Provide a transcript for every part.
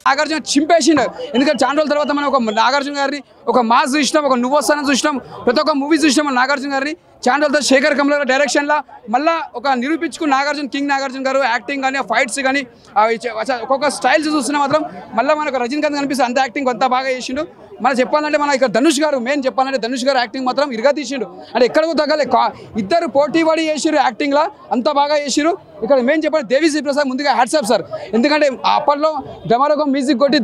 నాగార్జున చింపేసిండు. ఎందుకంటే చాలా రోజుల తర్వాత మనం ఒక నాగార్జున గారిని ఒక మాస్ చూసినాం, ఒక నువ్వు వస్తానని చూసినాం, ప్రతి ఒక్క మూవీ చూసినాం నాగార్జున గారిని. చాలా రోజుల శేఖర్ కమల డైరెక్షన్లో మళ్ళీ ఒక నిరూపించుకుని నాగార్జున కింగ్ నాగార్జున గారు యాక్టింగ్ కానీ ఫైట్స్ కానీ ఒక్కొక్క స్టైల్స్ చూస్తున్నా మాత్రం మళ్ళీ మనకు రజనీకాంత్ కనిపిస్తుంది. అంత యాక్టింగ్ అంతా బాగా చేసిండు. మనం చెప్పాలంటే మన ఇక్కడ ధనుష్ గారు మెయిన్ చెప్పాలంటే ధనుష్ గారు యాక్టింగ్ మాత్రం ఇరుగా తీసిండు. అంటే ఎక్కడికో తగ్గలే, ఇద్దరు పోటీ పడి చేసిరు యాక్టింగ్లో, అంత బాగా చేసిరు. ఇక్కడ మెయిన్ చెప్పాలి దేవిశ్రీ ప్రసాద్ ముందుగా హ్యాట్సాప్ సార్. ఎందుకంటే అప్పట్లో డమరకం మ్యూజిక్ కొట్టి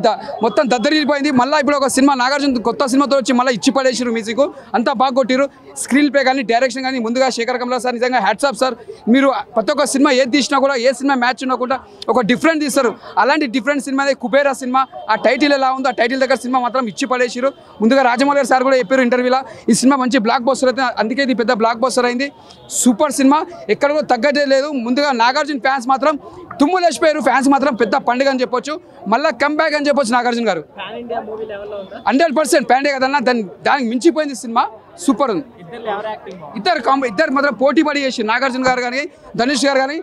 మొత్తం దద్దరిపోయింది. మళ్ళీ ఇప్పుడు ఒక సినిమా నాగార్జున కొత్త సినిమాతో వచ్చి మళ్ళీ ఇచ్చి పడేసిరు మ్యూజిక్, అంతా బాగా కొట్టిరు. స్క్రీన్ ప్లే కానీ డైరెక్షన్ కానీ ముందుగా శేఖర్ కమల సార్ నిజంగా హ్యాట్సాప్ సార్. మీరు ప్రతి ఒక్క సినిమా ఏది తీసినా కూడా ఏ సినిమా మ్యాచ్ ఉన్నా కూడా ఒక డిఫరెంట్ తీస్తారు. అలాంటి డిఫరెంట్ సినిమా కుబేరా సినిమా. ఆ టైటిల్ ఎలా ఉందో ఆ టైటిల్ దగ్గర సినిమా మాత్రం ఇచ్చి పడేసిరు. ముందుగా రాజమౌళి గారు సార్ కూడా చెప్పారు ఇంటర్వ్యూలో ఈ సినిమా మంచి బ్లాక్ బస్టర్ అయితే, అందుకే ఇది పెద్ద బ్లాక్ బస్టర్ అయింది. సూపర్ సినిమా, ఎక్కడ కూడా తగ్గదే లేదు. ముందుగా నాగార్జున ఫ్యాన్స్ మాత్రం తుమ్ము లేచిపోయారు. ఫ్యాన్స్ మాత్రం పెద్ద పండుగ అని చెప్పొచ్చు, మళ్ళీ కంబ్యాక్ అని చెప్పొచ్చు నాగార్జున గారు. 100% ప్యాన్ ఇండియా కదన్నా, దానికి మించిపోయింది సినిమా. సూపర్ ఉంది. ఇద్దరు మాత్రం పోటీ పడి చేసి నాగార్జున గారు కానీ ధనుష్ గారు కానీ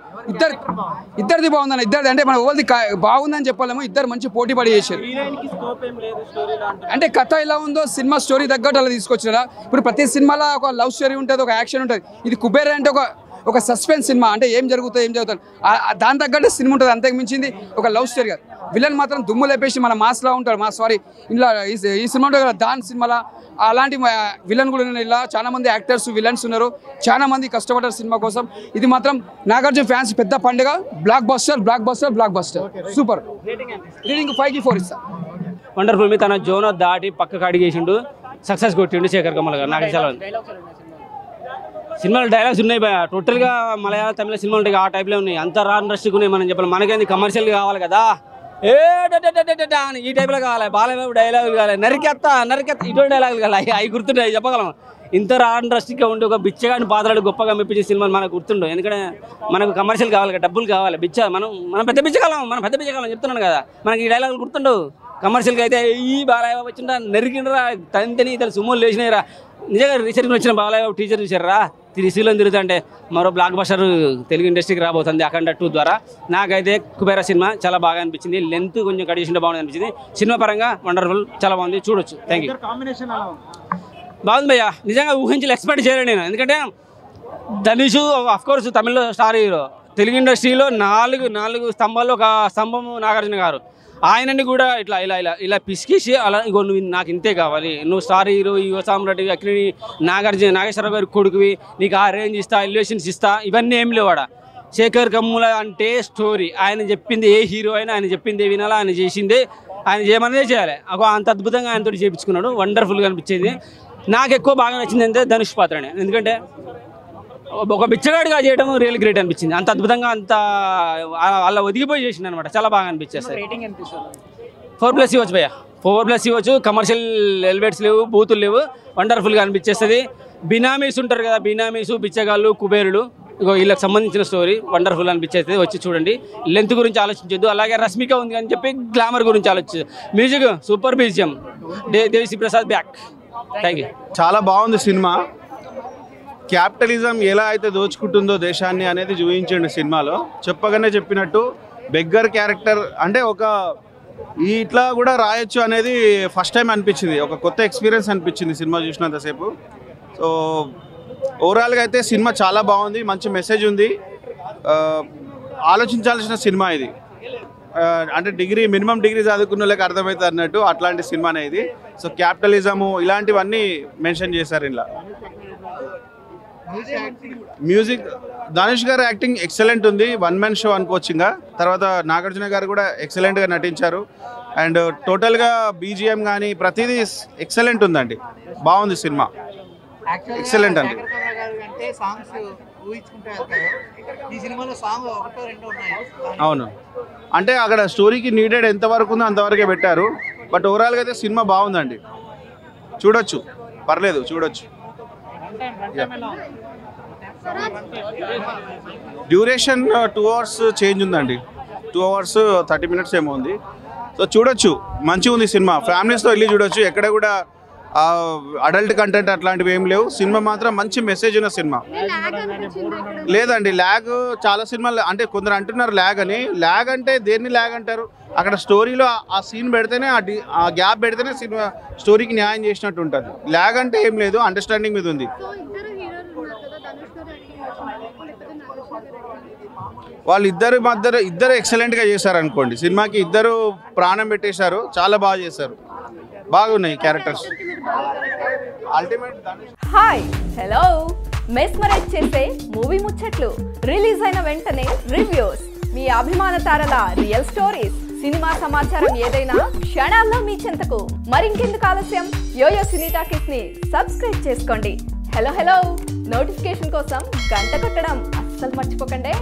ఇద్దరిది బాగుందన్న. ఇద్దరిది అంటే మన ఎవరిది బాగుందని చెప్పలేము, ఇద్దరు మంచి పోటీ పడి చేశారు. అంటే కథ ఎలా ఉందో సినిమా స్టోరీ తగ్గట్టు అలా తీసుకొచ్చినారా. ఇప్పుడు ప్రతి సినిమాలో ఒక లవ్ స్టోరీ ఉంటుంది, ఒక యాక్షన్ ఉంటుంది. ఇది కుబేరా అంటే ఒక సస్పెన్స్ సినిమా, అంటే ఏం జరుగుతుంది దాని తగ్గట్టు సినిమా ఉంటుంది. అంతకు మించింది ఒక లవ్ స్టోరీ కాదు. విలన్ మాత్రం దుమ్ము లేపేసి మన మాస్లో ఉంటాడు. ఇలా ఈ సినిమా ఉంటుంది కదా దాని సినిమాలో అలాంటి విలన్ కూడా ఇలా చాలా మంది యాక్టర్స్ విలన్స్ ఉన్నారు, చాలా మంది కష్టపడ్డారు సినిమా కోసం. ఇది మాత్రం నాగార్జున ఫ్యాన్స్ పెద్ద పండుగ. Block buster super. రీడింగ్ 5కి 4 ఇస్తా. వండర్ఫుల్. తన జోన్ దాటి పక్కకు అడిగేసిండు, సక్సెస్ కొట్టిండు శేఖర్ కమల్ గారు. నాకు చాలా సినిమాలో డైలాగ్స్ ఉన్నాయి టోటల్గా మలయాళ తమిళ సినిమాలు ఉంటాయి, ఆ టైప్లో ఉన్నాయి. అంత ఇంట్రెస్ట్గా ఉన్నాయి. మనం చెప్పాలి మనకేంది కమర్షియల్ కావాలి కదా, అని ఈ టైప్లో కావాలి. బాలబాబు డైలాగులు కావాలి, నరికెత్తా ఇటువంటి డైలాగులు కావాలి, అవి గుర్తుంటాయి చెప్పగలం. ఇంత ఇంట్రెస్టింగ్గా ఉండి ఒక బిచ్చగాని పాత్రలు గొప్పగా మెప్పించే సినిమాలు మనకు గుర్తుండవు. ఎందుకంటే మనకు కమర్షియల్ కావాలి కదా, డబ్బులు కావాలి. మనం పెద్ద బిచ్చగలం చెప్తున్నాను కదా, మనకి ఈ డైలాగులు గుర్తుండవు. కమర్షియల్గా అయితే ఈ బాలయ్య వచ్చిండ్రా నరికిండ్రా తంతని ఇతను సుమ్ములు లేచినాయిరా. నిజంగా రీసెంట్గా వచ్చిన బాలయ్య టీచర్ చూసారా, త్రిశూలం తిరుగుతుంటే మరో బ్లాక్ బస్టర్ తెలుగు ఇండస్ట్రీకి రాబోతుంది అఖండ 2 ద్వారా. నాకైతే కుబేరా సినిమా చాలా బాగా అనిపించింది. లెంత్ కొంచెం కడిగిస్తుంటే బాగుంది అనిపించింది. సినిమా పరంగా వండర్ఫుల్, చాలా బాగుంది, చూడొచ్చు. Thank you. బాగుంది భయ్యా, నిజంగా ఊహించి ఎక్స్పెక్ట్ చేయలేను నేను. ఎందుకంటే ధనుష్ అఫ్కోర్స్ తమిళ్లో స్టార్ హీరో, తెలుగు ఇండస్ట్రీలో నాలుగు స్తంభాల్లో ఒక స్తంభం నాగార్జున గారు. ఆయనని కూడా ఇట్లా ఇలా ఇలా ఇలా పిసికేసి అలా ఇగో నువ్వు నాకు ఇంతే కావాలి, నువ్వు స్టార్ హీరో, యువ సామ్రాట్, అక్కినేని నాగేశ్వరరావు గారి కొడుకువి, నీకు ఆ రేంజ్ ఇస్తా, ఎలివేషన్స్ ఇస్తా, ఇవన్నీ ఏం లేవాడ. శేఖర్ కమ్ముల అంటే స్టోరీ, ఆయన చెప్పింది ఏ హీరో అయినా ఆయన చెప్పింది ఏ వినాలా, ఆయన చేసిందే ఆయన చేయమనేదే చేయాలి. అంత అద్భుతంగా ఆయనతో చేయించుకున్నాడు. వండర్ఫుల్గా అనిపించేది. నాకు ఎక్కువ బాగా నచ్చింది అంటే ధనుష్ పాత్రనే. ఎందుకంటే ఒక బిచ్చగాడిగా చేయడం రియల్ గ్రేట్ అనిపించింది. అంత అద్భుతంగా అంత అలా ఒదిగిపోయి చేసింది అనమాట. చాలా బాగా అనిపించేస్తుంది. 4+ ఇవ్వచ్చు భయ్య, 4+ ఇవ్వచ్చు. కమర్షియల్ ఎలివేట్స్ లేవు, బూతులు లేవు, వండర్ఫుల్గా అనిపించేస్తుంది. బినామీస్ ఉంటారు కదా, బినామీసు, బిచ్చగాళ్ళు, కుబేరులు, ఇగో వీళ్ళకి సంబంధించిన స్టోరీ వండర్ఫుల్ అనిపించేస్తుంది. వచ్చి చూడండి. లెంత్ గురించి ఆలోచించొద్దు. అలాగే రష్మిక ఉంది అని చెప్పి గ్లామర్ గురించి ఆలోచించదు. Music super, BGM Devi Sri Prasad back. Thank you. చాలా బాగుంది సినిమా. క్యాపిటలిజం ఎలా అయితే దోచుకుంటుందో దేశాన్ని అనేది చూపించండి సినిమాలో. చెప్పగానే చెప్పినట్టు బెగ్గర్ క్యారెక్టర్ అంటే ఒక ఇట్లా కూడా రాయొచ్చు అనేది ఫస్ట్ టైం అనిపించింది. ఒక కొత్త ఎక్స్పీరియన్స్ అనిపించింది సినిమా చూసినంతసేపు. సో ఓవరాల్గా అయితే సినిమా చాలా బాగుంది, మంచి మెసేజ్ ఉంది. ఆలోచించాల్సిన సినిమా ఇది. అంటే మినిమం డిగ్రీ చదువుకున్న వాళ్ళకి అర్థమవుతుంది అన్నట్టు అట్లాంటి సినిమానే ఇది. సో క్యాపిటలిజము ఇలాంటివన్నీ మెన్షన్ చేశారు ఇలా. మ్యూజిక్ ధనుష్ గారు యాక్టింగ్ ఎక్సలెంట్ ఉంది, 1 man షో అనుకోవచ్చు. ఇంకా తర్వాత నాగార్జున గారు కూడా ఎక్సలెంట్గా నటించారు. అండ్ టోటల్గా బీజిఎం కానీ ప్రతిదీ ఎక్సలెంట్ ఉందండి. బాగుంది సినిమా, ఎక్సలెంట్ అండి. అవును, అంటే అక్కడ స్టోరీకి నీడెడ్ ఎంతవరకు ఉందో అంతవరకే పెట్టారు. బట్ ఓవరాల్గా అయితే సినిమా బాగుందండి, చూడొచ్చు, పర్లేదు, చూడొచ్చు. డ్యూరేషన్ 2 hours చేంజ్ ఉందండి, 2 hours 30 minutes ఏమో ఉంది. సో చూడొచ్చు, మంచిగా ఉంది సినిమా. ఫ్యామిలీస్తో వెళ్ళి చూడొచ్చు. ఎక్కడ కూడా అడల్ట్ కంటెంట్ అట్లాంటివి ఏం లేవు. సినిమా మాత్రం మంచి మెసేజ్ ఉన్న సినిమా. లేదండి, ల్యాగ్ చాలా సినిమాలు అంటే కొందరు అంటున్నారు ల్యాగ్ అని. ల్యాగ్ అంటే దేన్ని ల్యాగ్ అంటారు? అక్కడ స్టోరీలో ఆ సీన్ పెడితేనే ఆ గ్యాప్ పెడితేనే సినిమా స్టోరీకి న్యాయం చేసినట్టు ఉంటుంది. ల్యాగ్ అంటే ఏం లేదు, అండర్స్టాండింగ్ మీద ఉంది. ఇద్దరు ఎక్సలెంట్గా చేశారు అనుకోండి. సినిమాకి ఇద్దరు ప్రాణం పెట్టేశారు, చాలా బాగా చేశారు, బాగున్నాయి క్యారెక్టర్స్. హాయ్ హలో మెస్మరైజ్ చేసే మూవీ ముచ్చట్లు, రిలీజ్ అయిన వెంటనే రివ్యూస్, మీ అభిమాన తారల రియల్ స్టోరీస్, సినిమా సమాచారం ఏదైనా క్షణాల్లో మీ చెంతకు. మరింకెందుకు ఆలస్యం, యోయో సినీ టాకీస్ ని సబ్స్క్రైబ్ చేసుకోండి. హలో నోటిఫికేషన్ కోసం గంట కొట్టడం అస్సలు మర్చిపోకండి.